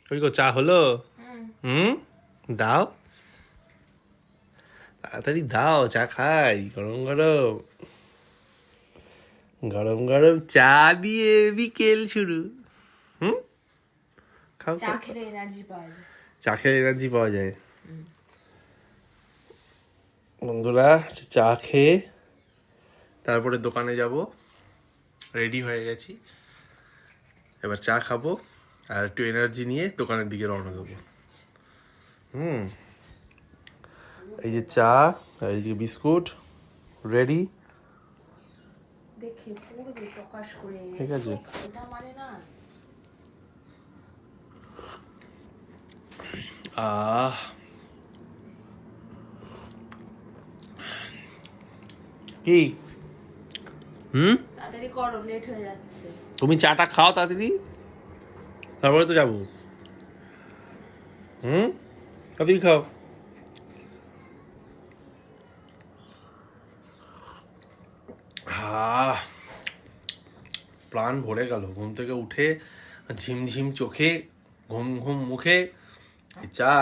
ওই গো চা হলো? হুম, দাও তাড়াতাড়ি দাও, চা খাই। গরম গরম গরম গরম চা দিয়ে বিকেল শুরু। হুম, খাও চা খাও। খেলে এনার্জি পাওয়া যায়। চা খেলে এনার্জি পাওয়া যায়। বন্ধুরা, চা খেয়ে তারপরে দোকানে যাব। রেডি হয়ে গেছি, এবার চা খাবো আর একটু এনার্জি নিয়ে দোকানের দিকে রওনা দেবো। হুম, এই যে চা আর এই যে বিস্কুট রেডি। দেখে পুরো প্রকাশ করে ঠিক আছে। এটা মানে না। আহ, কি? হুম, তাড়াতাড়ি করো, লেট হয়ে যাচ্ছে। তুমি চাটা খাও তাড়াতাড়ি, তারপরে তো যাবো। হুম, তাড়াতাড়ি খাও। প্রাণ ভরে গেল ঘুম থেকে উঠে, ঝিমঝিম চোখে, ঘুম ঘুম মুখে, এই চা।